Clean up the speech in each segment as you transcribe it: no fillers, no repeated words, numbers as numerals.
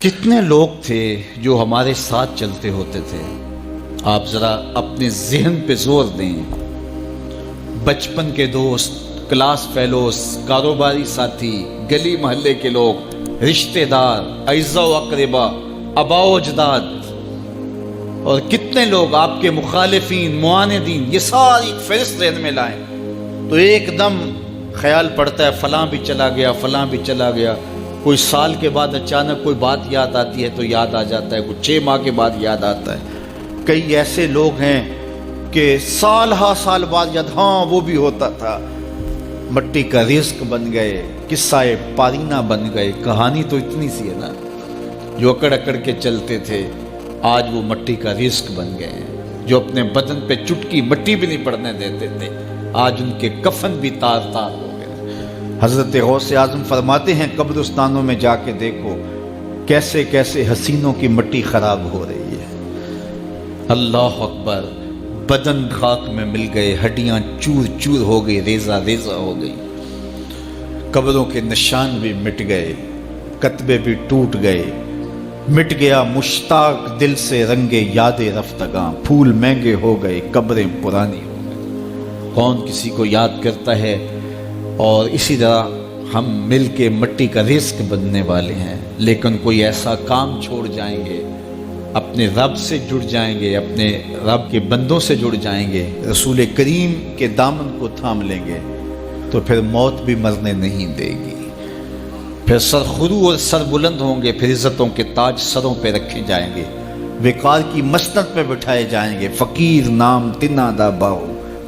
کتنے لوگ تھے جو ہمارے ساتھ چلتے ہوتے تھے؟ آپ ذرا اپنے ذہن پہ زور دیں۔ بچپن کے دوست، کلاس فیلوز، کاروباری ساتھی، گلی محلے کے لوگ، رشتہ دار، اعزاء و اقربا، آباء و اجداد، اور کتنے لوگ آپ کے مخالفین، معاندین، یہ ساری فہرست ذہن میں لائیں تو ایک دم خیال پڑتا ہے فلاں بھی چلا گیا، فلاں بھی چلا گیا۔ کوئی سال کے بعد اچانک کوئی بات یاد آتی ہے تو یاد آ جاتا ہے، کوئی 6 ماہ کے بعد یاد آتا ہے۔ کئی ایسے لوگ ہیں کہ سال ہا سال بعد یاد، ہاں وہ بھی ہوتا تھا۔ مٹی کا رزق بن گئے، قصہ پارینہ بن گئے۔ کہانی تو اتنی سی ہے نا، جو اکڑ اکڑ کے چلتے تھے آج وہ مٹی کا رزق بن گئے ہیں۔ جو اپنے بدن پہ چٹکی مٹی بھی نہیں پڑنے دیتے تھے آج ان کے کفن بھی تار تار ہو گئے۔ حضرت غوث اعظم فرماتے ہیں قبرستانوں میں جا کے دیکھو کیسے کیسے حسینوں کی مٹی خراب ہو رہی ہے۔ اللہ اکبر، بدن خاک میں مل گئے، ہڈیاں چور چور ہو گئی، ریزہ ریزہ ہو گئی، قبروں کے نشان بھی مٹ گئے، کتبے بھی ٹوٹ گئے، مٹ گیا مشتاق دل سے رنگ یاد رفتگاں، پھول مہنگے ہو گئے، قبریں پرانی ہو گئی۔ کون کسی کو یاد کرتا ہے؟ اور اسی طرح ہم مل کے مٹی کا رزق بننے والے ہیں، لیکن کوئی ایسا کام چھوڑ جائیں گے، اپنے رب سے جڑ جائیں گے، اپنے رب کے بندوں سے جڑ جائیں گے، رسول کریم کے دامن کو تھام لیں گے تو پھر موت بھی مرنے نہیں دے گی۔ پھر سرخرو اور سر بلند ہوں گے، پھر عزتوں کے تاج سروں پہ رکھے جائیں گے، وقار کی مسند پہ بٹھائے جائیں گے۔ فقیر نام تنا دا باؤ،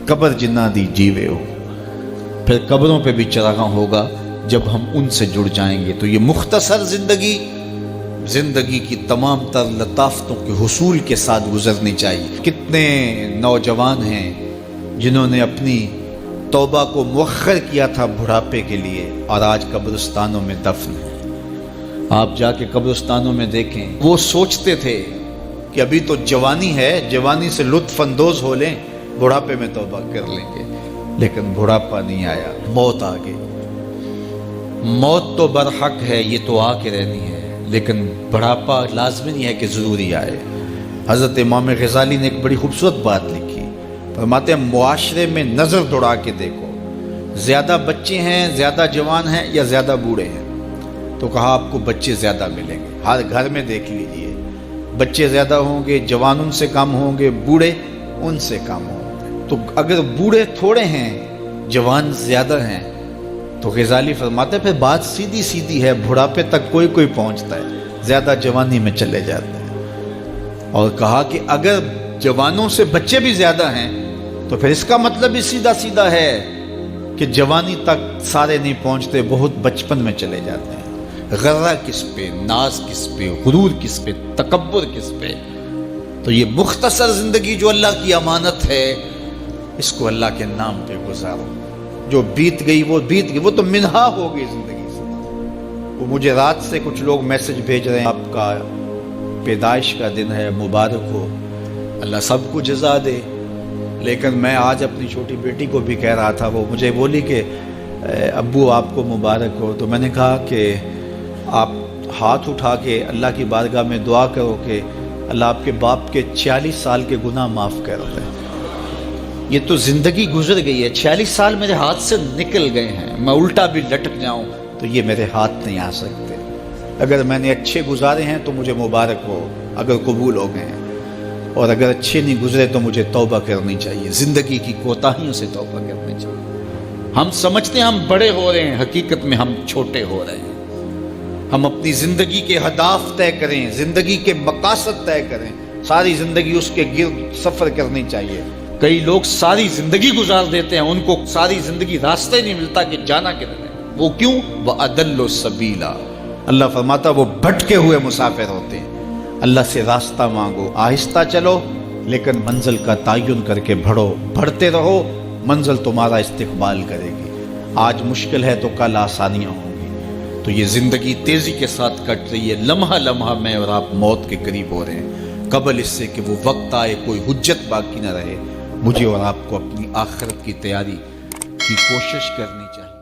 قبر جنہ دی جیوے ہو۔ پھر قبروں پہ بھی چراغاں ہوگا جب ہم ان سے جڑ جائیں گے۔ تو یہ مختصر زندگی کی تمام تر لطافتوں کے حصول کے ساتھ گزرنی چاہیے۔ کتنے نوجوان ہیں جنہوں نے اپنی توبہ کو مؤخر کیا تھا بڑھاپے کے لیے، اور آج قبرستانوں میں دفن ہیں۔ آپ جا کے قبرستانوں میں دیکھیں، وہ سوچتے تھے کہ ابھی تو جوانی ہے، جوانی سے لطف اندوز ہو لیں، بڑھاپے میں توبہ کر لیں گے، لیکن بڑھاپا نہیں آیا، موت آ گئی۔ موت تو برحق ہے، یہ تو آ کے رہنی ہے، لیکن بڑھاپا لازمی نہیں ہے کہ ضروری آئے۔ حضرت امام غزالی نے ایک بڑی خوبصورت بات لکھی، فرماتے ہیں معاشرے میں نظر دوڑا کے دیکھو، زیادہ بچے ہیں، زیادہ جوان ہیں یا زیادہ بوڑھے ہیں؟ تو کہا آپ کو بچے زیادہ ملیں گے۔ ہر گھر میں دیکھ لیجئے، بچے زیادہ ہوں گے، جوان ان سے کم ہوں گے، بوڑھے ان سے کم ہوں گے۔ تو اگر بوڑھے تھوڑے ہیں، جوان زیادہ ہیں، تو غزالی فرماتے ہیں پھر بات سیدھی سیدھی ہے، بڑھاپے تک کوئی کوئی پہنچتا ہے، زیادہ جوانی میں چلے جاتے ہیں۔ اور کہا کہ اگر جوانوں سے بچے بھی زیادہ ہیں تو پھر اس کا مطلب بھی سیدھا سیدھا ہے کہ جوانی تک سارے نہیں پہنچتے، بہت بچپن میں چلے جاتے ہیں۔ غرہ کس پہ، ناز کس پہ، غرور کس پہ، تکبر کس پہ؟ تو یہ مختصر زندگی جو اللہ کی امانت ہے، اس کو اللہ کے نام پہ گزارو۔ جو بیت گئی وہ بیت گئی، وہ تو منہا ہو گئی زندگی سے۔ وہ مجھے رات سے کچھ لوگ میسج بھیج رہے ہیں، آپ کا پیدائش کا دن ہے، مبارک ہو، اللہ سب کو جزا دے۔ لیکن میں آج اپنی چھوٹی بیٹی کو بھی کہہ رہا تھا، وہ مجھے بولی کہ ابو آپ کو مبارک ہو۔ تو میں نے کہا کہ آپ ہاتھ اٹھا کے اللہ کی بارگاہ میں دعا کرو کہ اللہ آپ کے باپ کے 46 سال کے گناہ معاف کر دے۔ یہ تو زندگی گزر گئی ہے، 46 سال میرے ہاتھ سے نکل گئے ہیں، میں الٹا بھی لٹک جاؤں تو یہ میرے ہاتھ نہیں آ سکتے۔ اگر میں نے اچھے گزارے ہیں تو مجھے مبارک ہو، اگر قبول ہو گئے ہیں، اور اگر اچھے نہیں گزرے تو مجھے توبہ کرنی چاہیے، زندگی کی کوتاہیوں سے توبہ کرنی چاہیے۔ ہم سمجھتے ہیں ہم بڑے ہو رہے ہیں، حقیقت میں ہم چھوٹے ہو رہے ہیں۔ ہم اپنی زندگی کے اہداف طے کریں، زندگی کے مقاصد طے کریں، ساری زندگی اس کے گرد سفر کرنی چاہیے۔ کئی لوگ ساری زندگی گزار دیتے ہیں، ان کو ساری زندگی راستہ ہی نہیں ملتا کہ جانا کدھر ہے۔ وہ کیوں؟ وَأَضَلُّ السَّبِيلَ، اللہ فرماتا وہ بھٹکے ہوئے مسافر ہوتے ہیں۔ اللہ سے راستہ مانگو، آہستہ چلو لیکن منزل کا تعین کر کے بڑھو، بڑھتے رہو، منزل تمہارا استقبال کرے گی۔ آج مشکل ہے تو کل آسانیاں ہوں گی۔ تو یہ زندگی تیزی کے ساتھ کٹ رہی ہے، لمحہ لمحہ میں اور آپ موت کے قریب ہو رہے ہیں۔ قبل اس سے کہ وہ وقت آئے کوئی حجت باقی نہ رہے، مجھے اور آپ کو اپنی آخرت کی تیاری کی کوشش کرنی چاہیے۔